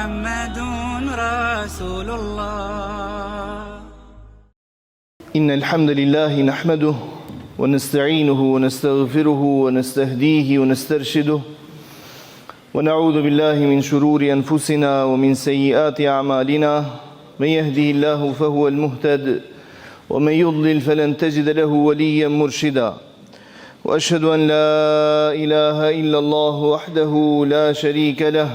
محمد رسول الله. إن الحمد لله نحمده ونستعينه ونستغفره ونستهديه ونسترشده ونعوذ بالله من شرور أنفسنا ومن سيئات أعمالنا من يهده الله فهو المهتد ومن يضلل فلن تجد له وليا مرشدا وأشهد أن لا إله إلا الله وحده لا شريك له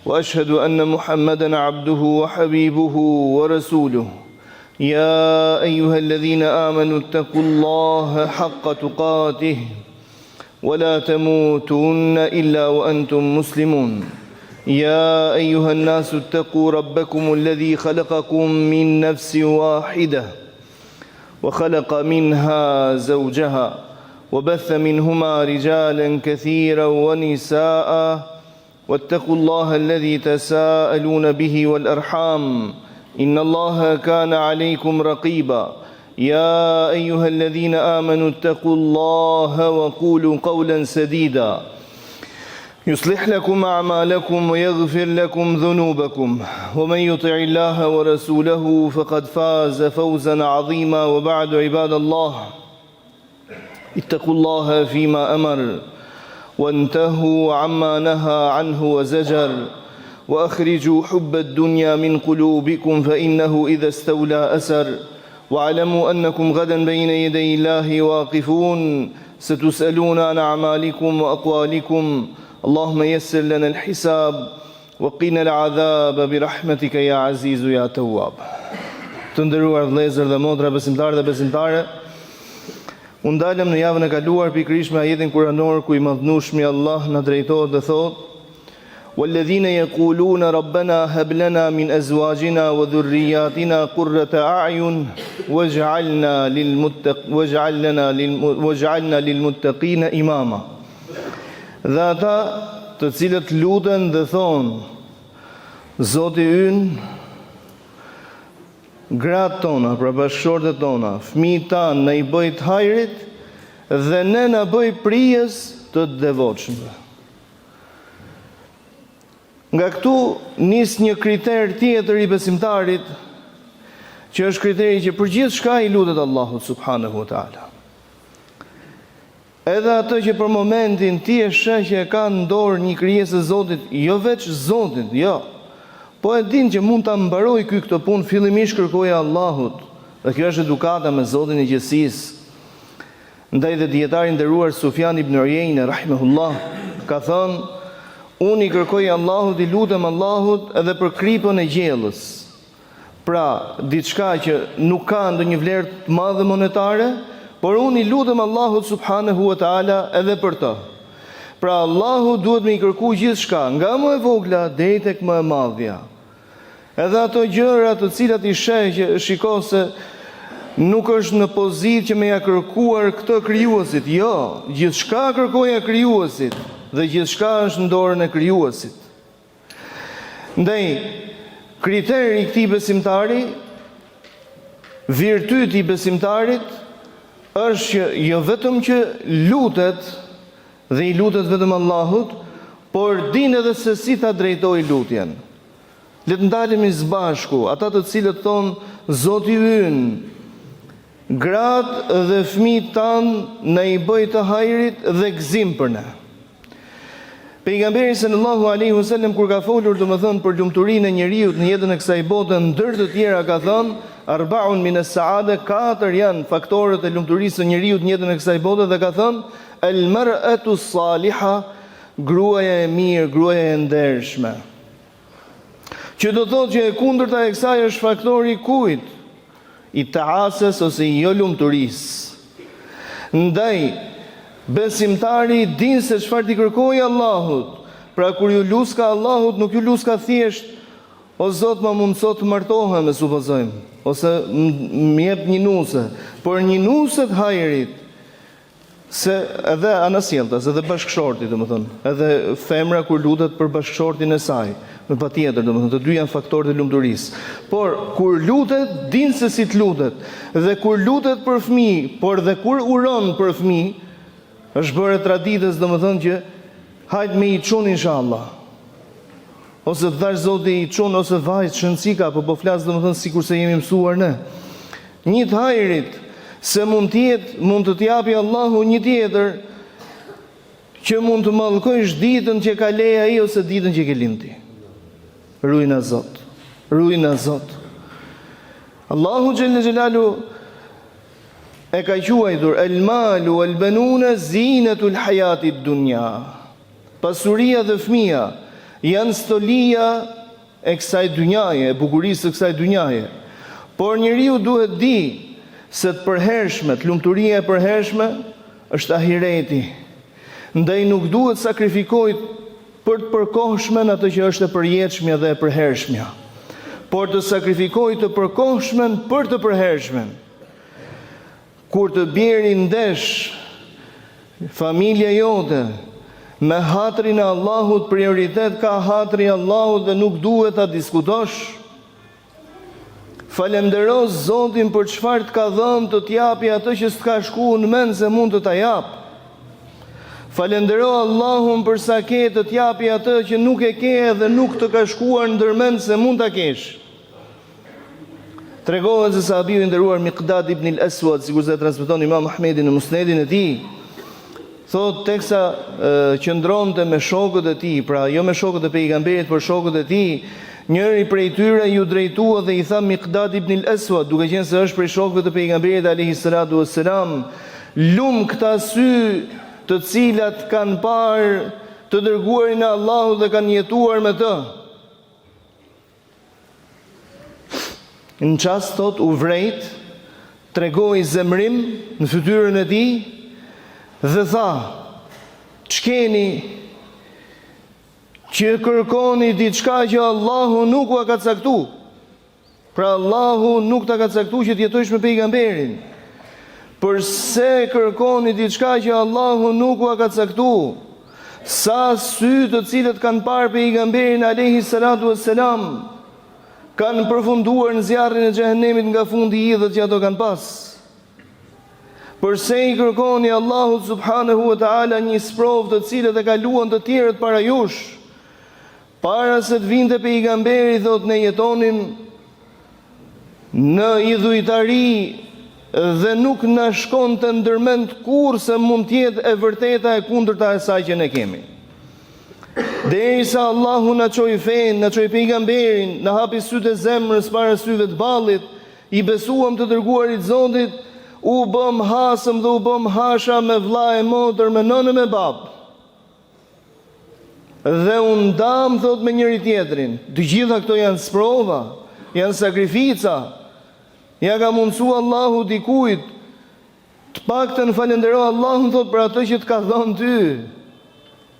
وأشهد أن محمدا عبده وحبيبه ورسوله. يا أيها الذين آمنوا اتقوا الله حق تقاته ولا تموتن إلا وأنتم مسلمون. يا أيها الناس اتقوا ربكم الذي خلقكم من نفس واحدة وخلق منها زوجها وبث منهما رجالا كثيرا ونساء واتقوا الله الذي تساءلون به والأرحام إن الله كان عليكم رقيبا. يا أيها الذين آمنوا اتقوا الله وقولوا قولا سديدا يصلح لكم أعمالكم ويغفر لكم ذنوبكم ومن يطع الله ورسوله فقد فاز فوزا عظيما. وبعد عباد الله اتقوا الله فيما أمر وانتهوا عما نهى عنه وزجر وأخرجوا حب الدنيا من قلوبكم فإنه إذا استولى أسر. واعلموا أنكم غدا بين يدي الله واقفون ستسألون عن أعمالكم وأقوالكم. اللهم يسر لنا الحساب وقنا العذاب برحمتك يا عزيز يا تواب. Të nderuar vëllezër dhe motra, besimtarë dhe besimtare, unë dalëm në javën e kaluar pikërisht me ajetin kuranor ku i madhnueshmi Allah na drejtohet dhe thotë: وَالَّذِينَ يَقُولُونَ رَبَّنَا هَبْ لَنَا مِنْ أَزْوَاجِنَا وَذُرِّيَّاتِنَا قُرَّةَ أَعْيُنٍ وَاجْعَلْنَا لِلْمُتَّقِينَ إِمَامًا. Dhe ata të cilët luten dhe thonë: Zoti ynë, gratë tona, pra bashkëshortet tona, fëmijët tanë na i bëj të hajrit dhe ne na bëj prijes të devotshmëve. Nga këtu nis një kriter tjetër i besimtarit, që është kriteri që për gjithçka i lutet Allahut subhanahu wa taala. Edhe ato që për momentin ti e sheh që e ka në dorë një krijesë e Zotit, jo veç Zotit, jo, po e din që mund ta mbaroj ky këtë punë, fillimisht kërkoja Allahut, dhe kjo është edukata me Zotin e gjithësisë. Ndaj dhe dietari i nderuar Sufjan ibn Uyeyne rahimahullah ka thënë: unë i kërkoj Allahut, i lutem Allahut edhe për kripën e gjellës. Pra, diçka që nuk ka ndonjë vlerë të madhe monetare, por unë i lutem Allahut subhanahu wa taala edhe për të. Pra, Allahu duhet me i kërku gjithçka, nga më e vogla deri tek më e madhja. Edhe ato gjëra të cilat i sheh që shiko se nuk është në pozitë që me ja kërkuar këtë krijuesit. Jo, gjithçka kërkoja krijuesit dhe gjithçka është në dorën e krijuesit. Ndaj, kriteri i këtij besimtari, virtyti i besimtarit është që jo vetëm që lutet dhe i lutet vetëm Allahut, por din edhe se si ta drejtoj lutjen. Le të ndalemi së bashku, ata të cilët thonë Zoti ynë, gratë dhe fëmijët tanë na i bëj të hajrit dhe gëzim për ne. Pejgamberi sallallahu alaihi wasallam kur ka folur domethënë për lumturinë e njeriu në jetën e kësaj bote, ndër të tjera ka thënë: arba'un min as-sa'ada, 4 janë faktorët e lumturisë së njeriu në jetën e kësaj bote, dhe ka thënë: al-mar'atu s-saliha, gruaja e mirë, gruaja e ndershme. Që do thotë që e kundërta e kësaj është faktori i kujt? I ta'ases ose i jo lumturisë. Ndaj besimtari din se çfarë t'i kërkojë Allahut. Pra kur ju luska Allahut, nuk ju luska thjesht: o Zot, ma mundso të martohem, e supozojmë, ose më jep një nuse, por një nuse të hajrit. Se edhe anasjelltas, edhe bashkëshorti, domethënë, edhe femra kur lutet për bashkëshortin e saj, me patjetër, domethënë, të dy janë faktorët e lumturisë. Por kur lutet, din se si të lutet. Dhe kur lutet për fëmijë, por dhe kur uron për fëmijë, është bërë traditës, domethënë, që hajt me i çun inshallah. ose thash Zoti i çon ose vajzë shëncika, po flas domethënë sikur se jemi mësuar ne. Një të hajrit se mund të t'japi Allahu një tjetër që mund të mallkojsh ditën që ka leja ai ose ditën që ke lindi. Ruajna Zot. Ruajna Zot. Allahu xhalla xhelalu e ka quajtur el malu wal banuna zinatul hayatid dunya. Pasuria dhe fëmia janë stolia e kësaj dynjaje, e bukurisë së kësaj dynjaje. Por njeriu duhet di se të përhershmet, lumturia e përhershme është ahireti. Ndaj nuk duhet sakrifikojt për të përkohshmen atë që është e përjetshmja dhe e përhershmja, por të sakrifikojt të përkohshmen për të përhershmen. Kur të bjeri ndesh familja jote me hatrin e Allahut, prioritet ka hatri i Allahut dhe nuk duhet ta diskutosh. Falemndero Zotin për çfarë të ka dhënë të t'japi atë që s'ka shkuar në mend se mund të ta jap. Falendero Allahun për sa ke të t'japi atë që nuk e ke dhe nuk të ka shkuar ndërmend se mund ta kesh. Tregohet se sahabiu i nderuar Miqdad ibn al-Aswad, sikur se transmeton Imam Ahmedi në Musnedin e tij, thot teksa qëndronte me shokët e tij, pra jo me shokët e pejgamberit, por shokët e tij, njëri prej tyre ju drejtua dhe i tha Miqdad ibn al-Aswad, duke qenë se është prej shokëve të pejgamberit alayhi salatu wassalam, lum këta sy të cilat kanë parë të dërguarin e Allahut dhe kanë jetuar me të. Në çast thot u vrejt, tregoi zemrim në fytyrën e tij dhe tha: "Ç'keni që kërkoni diçka që Allahu nuk ua ka caktuar?" Pra Allahu nuk ta ka caktuar që të jetojsh me pejgamberin. Përse kërkoni diçka që Allahu nuk ua ka caktuar? Sa sy të cilët kanë parë pejgamberin alayhi salatu wassalam kanë përfunduar në zjarrin e xhehenemit nga fundi i idhët që ato kanë pas. Përse i kërkoni Allahut subhanahu wa taala një sprovë të cilët e kaluan të tjerët para jush? Para se të vinte pejgamberi, thot, ne jetonim në idhujtari dhe nuk na shkon të ndërmend kur se mund tjetë e vërteta e kundërta e saj që ne kemi. Derisa Allahu na çoi fen, na çoi pejgamberin, na hapi sytë e zemrës para syve të ballit, i besuam të dërguarit Zotit, u bëm hasëm dhe u bëm hasha me vlla e motër, me nënën e bab. Dhe u ndam, thot, me njëri tjetrin. Të gjitha këto janë sprova, janë sakrifica. Ja ka mundsu Allahu dikujt, të paktën falendero Allahun, thot, për atë që të ka dhënë ty.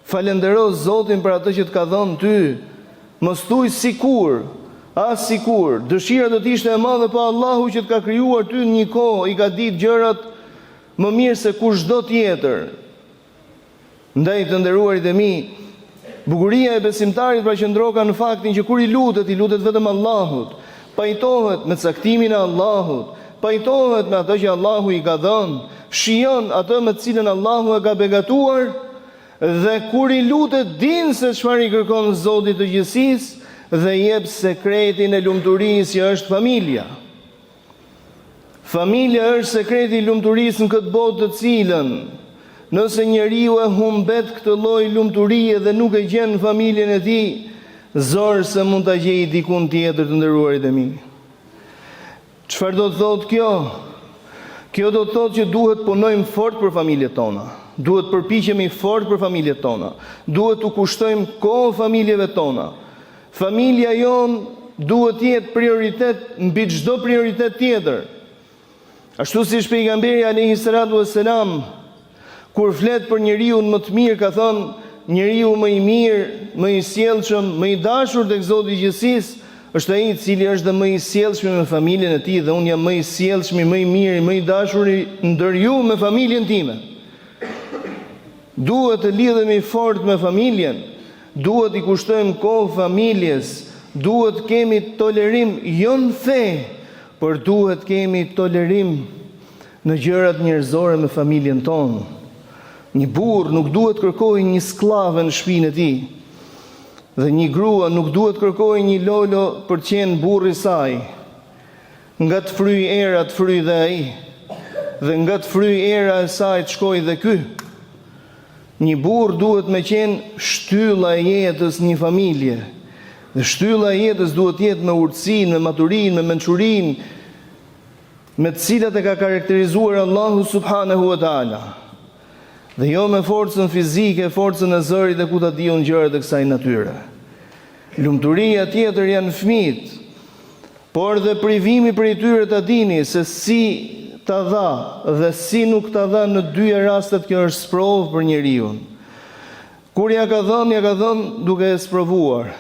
Falendero Zotin për atë që të ka dhënë ty. Mos thuaj sikur, as sikur. Dëshira do të ishte e madhe pa Allahu që të ka krijuar ty në një kohë, i ka ditë gjërat më mirë se kushdo tjetër. Ndaj të nderuarit e mi, bukuria e besimtarit pra qëndron në faktin që kur i lutet vetëm Allahut. Pajtohet me caktimin e Allahut, pajtohet me atë që Allahu i ka dhënë, shijon atë me të cilën Allahu e ka begatuar, dhe kur i lutet din se çfarë i kërkon Zoti të gjithësisë dhe jep sekretin e lumturisë që është familja. Familja është sekreti i lumturisë në këtë botë, të cilën nëse njeriu e humbet këtë lloj lumturie dhe nuk e gjen familjen e tij, zorë se mund të gjejë dikun tjetër, të nderuarit e mi. Çfarë do të thotë kjo? Kjo do të thotë që duhet punojmë fort për familjet tona. Duhet përpiqemi fort për familjet tona. Duhet të kushtojmë kohë familjeve tona. Familja jon duhet të jetë prioritet mbi çdo prioritet tjetër. Ashtu si pejgamberi alayhi salatu wassalam kur flet për njeriu më të mirë ka thënë: njeriu më i mirë, më i sjellshëm, më i dashur tek Zoti i gjithësisë është ai i cili është dhe më i sjellshëm me familjen e tij, dhe unë jam më i sjellshëm, më i mirë, më i dashuri ndër ju me familjen time. Duhet të lidhemi fort me familjen, duhet i kushtojmë kohë familjes, duhet kemi tolerim jo në fe, por duhet kemi tolerim në gjërat njerëzore me familjen tonë. Një burr nuk duhet kërkojë një skllave në shtëpinë e tij. Dhe një grua nuk duhet kërkoj një lolo për të qenë burri i saj. Nga të fryj era të fryj dhe ai, dhe nga të fryj era e saj të shkoj dhe ky. Një burr duhet me qenë shtylla e jetës një familje. Dhe shtylla e jetës duhet jetë me urtësinë, me maturinë, me mençurinë, me të cilat e ka karakterizuar Allahu subhanahu wa taala. Dhe jo me forcën fizike, forcën e zërit dhe ku ta diun gjërat e kësaj natyre. Lumturia tjetër janë fëmijët, por dhe privimi prej tyre ta dini se si ta dha dhe si nuk ta dha në dyja rastet kjo është sprovë për njeriu. Kur ja ka dhënë duke e sprovuar.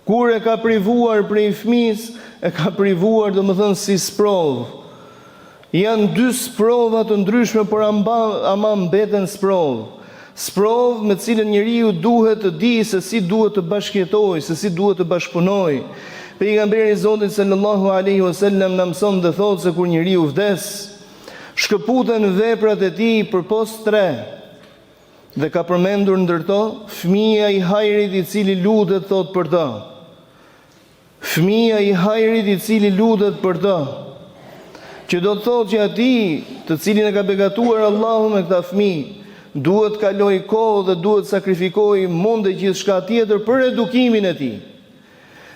Kur e ka privuar prej fëmijës, e ka privuar domethënë si sprovë. Janë dy sprova të ndryshme, por ama mbeten sprovë. Sprovë me cilën njeriu duhet të di se si duhet të bashkëjetojë, se si duhet të bashkëpunojë. Pejgamberi i Zotit sallallahu alaihi wasallam na mëson dhe thotë se kur njeriu vdes, shkëputen veprat e tij përpos 3. Dhe ka përmendur ndërto fëmia i hajrit i cili lutet thot për të. Fëmia i hajrit i cili lutet për të. Që do të thotë që ati të cilin e ka begatuar Allahu me këta fëmijë duhet kaloj kohë dhe duhet sakrifikoj mund dhe gjithçka tjetër për edukimin e tij.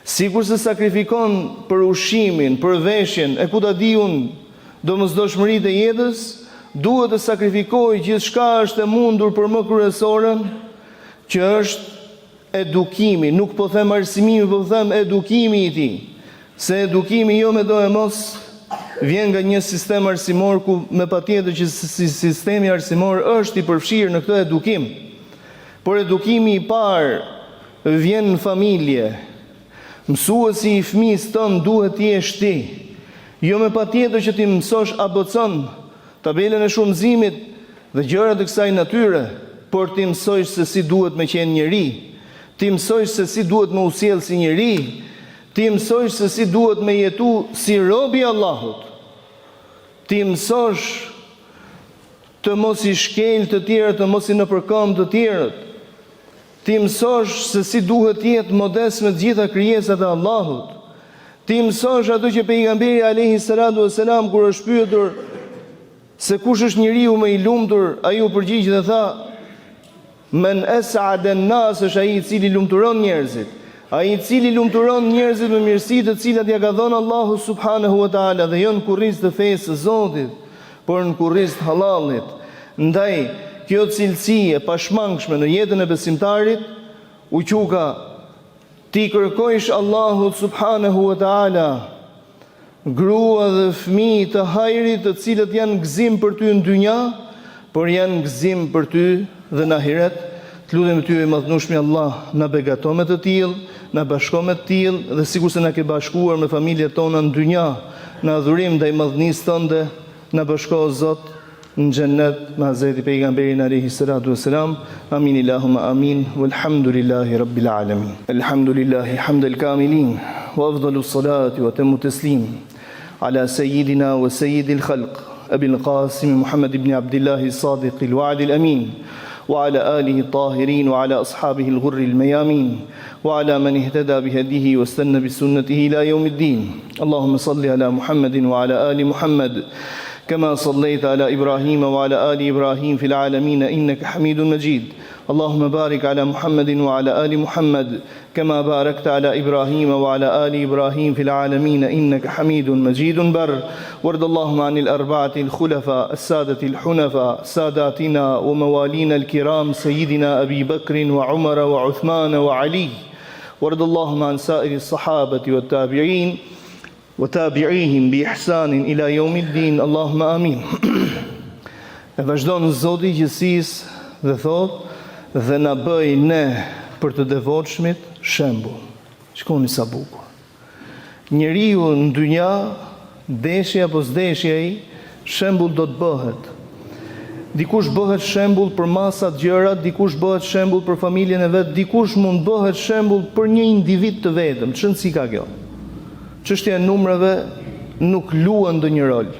Sikur se sakrifikon për ushqimin, për veshjen, e ku ta di unë domosdoshmëritë e jetës, duhet të sakrifikoj gjithçka është e mundur për më kryesorën, që është edukimi. Nuk po them arsimimi, po them edukimi i tij. Se edukimi jo me do e mos vjen nga një sistem arsimor ku me patjetër që sistemi arsimor është i përfshirë në këtë edukim. Por edukimi i parë vjen në familje. Mësuesi i fëmijës tënd duhet të jesh ti. Jo me patjetër që ti mësosh ABC-n, tabelën e shumëzimit dhe gjërat e kësaj natyre, por ti mësojsh se si duhet me qenë njeri. Ti mësojsh se si duhet me u sjell si njeri. Ti mësojsh se si duhet me jetu si robi i Allahut. Ti mësosh të mos i shkel të tjerët, të mos i nëpërkëm të tjerët. Ti mësosh se si duhet jetë modest me të gjitha krijesat e Allahut. Ti mësosh ato që pejgamberi alayhi salatu wasalam kur është pyetur se kush është njeriu më i lumtur, ai u përgjigj dhe tha: "Men as'ada an-nas", është ai i cili lumturon njerëzit. Ai i cili lumturon njerëzit me mirësitë të cilat ja ka dhënë Allahu subhanahu wa taala dhe jo në kurrizë të fesë së Zotit, por në kurrizë të halallit. Ndaj kjo cilësi e pashmangshme në jetën e besimtarit u quka ti kërkojsh Allahu subhanahu wa taala grua dhe fëmijë të hajrit të cilët janë gëzim për ty në dynja, por janë gëzim për ty dhe në ahiret. Të lutem ty, madhnueshmi Allah, na begato me të tillë, na bashko me të tillë dhe sikur se na ke bashkuar me familjet tona në dynja, në adhurim ndaj madhnisë tënde, na bashko o Zot në xhennet me Hazreti pejgamberin alayhi salatu wassalam. Amin Allahumma amin. Walhamdulillahi rabbil alamin. Alhamdulillahi hamdal kamilin wa afdalus salati wa tammu taslim ala sayyidina wa sayyidil khalq Abil Qasim Muhammad ibn Abdullah as-Sadiq al-Wa'd al-Amin. وعلى آله الطاهرين وعلى أصحابه الغر الميامين وعلى من اهتدى بهديه واستنى بسنته إلى يوم الدين. اللهم صل على محمد وعلى آل محمد كما صليت على إبراهيم وعلى آل إبراهيم في العالمين إنك حميد مجيد. اللهم بارك على محمد وعلى آل محمد كما باركت على إبراهيم وعلى آل إبراهيم في العالمين إنك حميد مجيد بر. وارض اللهم عن الأربعة الخلفاء السادة الحنفاء ساداتنا وموالينا الكرام سيدنا أبي بكر وعمر وعثمان وعلي. وارض اللهم عن سائر الصحابة والتابعين وتابعيهم بإحسان إلى يوم الدين. اللهم آمين. E vazhdon Zoti i gjithësisë dhe thotë: dhe na bëj ne për të devotshmit shembull. Shikoni sa bukur. Njeriu në dynja, deshja apo s'deshja ai, shembull do të bëhet. Dikush bëhet shembull për masa të gjëra, dikush bëhet shembull për familjen e vet, dikush mund bëhet shembull për një individ të vetëm. Ç'në si ka kjo? Çështja e numrave nuk luan ndonjë rol.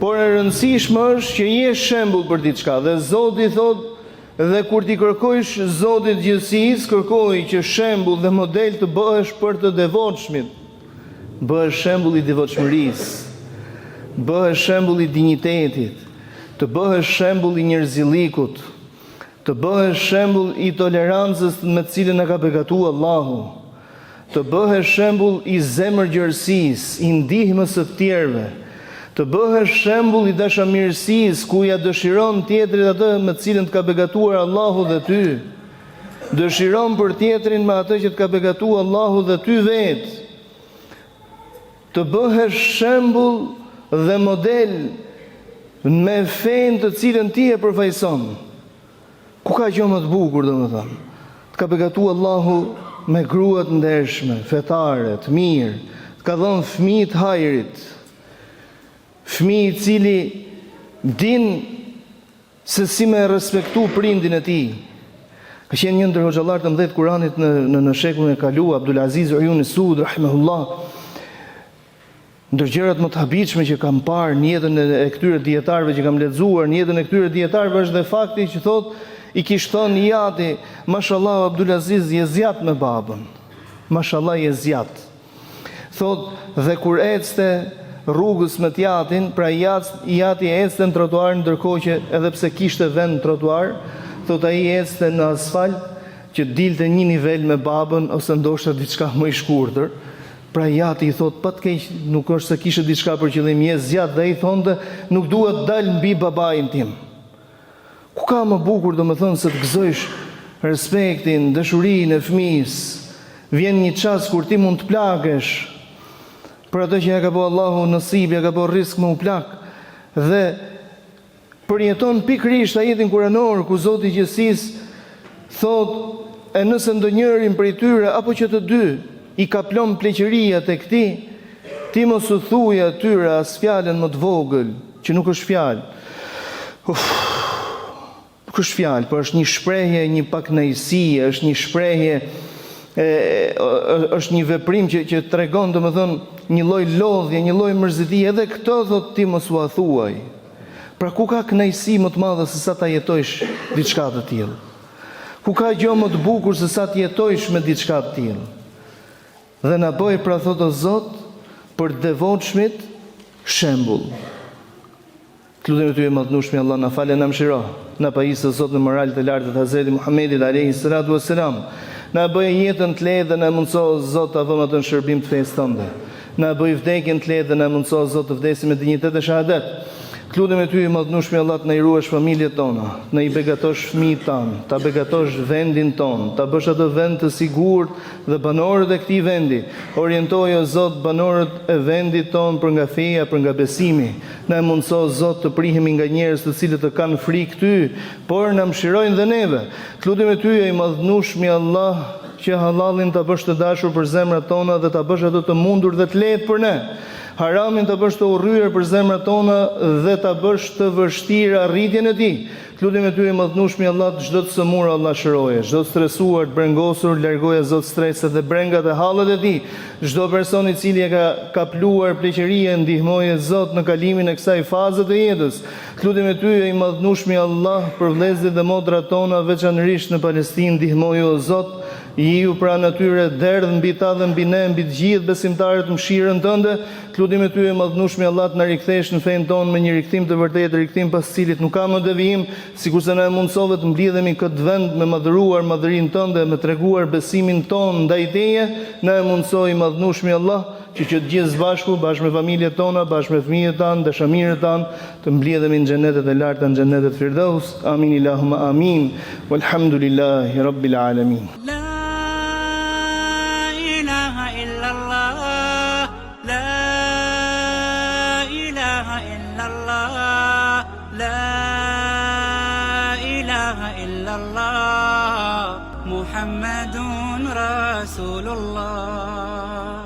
Por e rëndësishme është që je shembull për diçka dhe Zoti thotë: Dhe kur ti kërkojsh Zotit gjithësisë, kërkoj që shembull dhe model të bëhesh për të devotshmit. Bëhesh shembull i devotshmërisë, bëhesh shembull i dinjitetit, të bëhesh shembull i njerëzillikut, të bëhesh shembull i tolerancës me të cilën e ka begatuar Allahu, të bëhesh shembull i zemërgjërësisë, i ndihmës së tjerëve, të bëhesh shembull i dashamirësisë ku ja dëshiron tjetrit atë me të cilën të ka begatuar Allahu dhe ty. Dëshiron për tjetrin me atë që të ka begatuar Allahu dhe ty vetë. Të bëhesh shembull dhe model me fenë të cilën ti e përfaqëson. Ku ka gjë më të bukur, domethënë? Të ka begatuar Allahu me grua të ndershme, fetare, të mirë, të ka dhënë fëmijë të hajrit. Fëmijë i cili din se si me respektu prindin e tij. Ka qenë një ndër hoxhallar të mëdhtë Kuranit në shekullin e kaluar, Abdulaziz Uyuni Sud rahimahullah. Ndër gjërat më të habitshme që kam parë në jetën e këtyre dietarëve që kam lexuar, në jetën e këtyre dietarëve është dhe fakti që thotë i kishte thënë Jati, mashallah Abdulaziz je zjat me babën. Mashallah je zjat. Thotë dhe kur ecste rrugës me Jatin, pra Jati ecste në trotuar ndërkohë që edhe pse kishte vend në trotuar, thotë ai ecste në asfalt që dilte një nivel me babën ose ndoshta diçka më i shkurtër. Pra Jati i thot, pa të keq, nuk është se kishe diçka për qëllim, je zjat, dhe i thonte, nuk duhet dal mbi babain tim. Ku ka më bukur, do më thënë, se të gëzojsh respektin, dëshurinë e fëmijës. Vjen një çast kur ti mund të plakesh për atë që ja ka bëu Allahu nasib, ja ka bëu risk më u plak. Dhe përjeton pikërisht ajetin kuranor ku Zoti i Gjithësisë thot, e nëse ndonjërin prej tyre apo që të dy i ka plon pleqëria tek ti, ti mos u thuaj atyre as fjalën më të vogël, që nuk është fjalë. Nuk është fjalë, por është një shprehje, një pakënaqësie, është një shprehje, është një veprim që tregon, domethënë, një lloj lodhje, një lloj mërzitie, edhe këtë thot ti mos u thuaj. Pra ku ka kënaqësi më të madhe se sa ta jetojsh diçka të tillë? Ku ka gjë më të bukur se sa të jetojsh me diçka të tillë? Dhe na bëj, pra thotë o Zot, për devotshmit shembull. Të lutem ty e madhnueshmi Allah, na falë, na mëshiro, na pajisë o Zot në moralet e larta të Hazreti Muhamedit alayhi salatu wassalam. Na bëj jetën të lehtë dhe na mundso o Zot ta vëmë atë në shërbim të fesë tënde. Na bëj vdekjen të lehtë dhe na mundso o Zot të vdesim me dinjitet e shahadet. Të lutem ty e madhnueshmi Allah, të na i ruash familjet tona, të na i begatosh fëmijët tanë, ta begatosh vendin ton, ta bësh atë vend të sigurt dhe banorët e këtij vendi. Orientoj o Zot banorët e vendit ton për nga feja, për nga besimi. Na mundso o Zot të prihemi nga njerëz të cilët të kanë frikë ty, por na mëshirojnë dhe neve. Të lutem ty e madhnueshmi Allah, që halallin ta bësh të dashur për zemrat tona dhe ta bësh atë të mundur dhe të lehtë për ne. Haramin të bësh të urryer për zemrat tona dhe ta bësh të vështirë arritjen e tij. Të lutem ty e madhnueshmi Allah, çdo të sëmur Allah shëroje, çdo të stresuar, të brengosur, largoje Zot streset dhe brengat e hallet e tij. Çdo person i cili e ka kapluar pleqëria, ndihmoje Zot në kalimin e kësaj faze të jetës. Të lutem ty e madhnueshmi Allah, për vëllezërit dhe motrat tona, veçanërisht në Palestinë, ndihmoje o Zot. Ju pra natyre derdh mbi ta dhe mbi ne, mbi të gjithë besimtarët mëshirën tënde. Të lutem ty e madhnueshmi Allah, të na rikthesh në fenë tonë me një rikthim të vërtetë, rikthim pas cilit nuk ka më devijim, sikurse na mundsove të mblidhemi këtë vend me madhëruar madhërinë tënde, me treguar besimin ton ndaj teje. Na mundsoi madhnueshmi Allah, që të gjithë bashku, bashkë me familjet tona, bashkë me fëmijët tanë, dashamirët tanë, të mbledhemi në xhenetet e larta, në xhenetet Firdaus. Amin Allahumma amin. Walhamdulillahi rabbil alamin. محمد رسول الله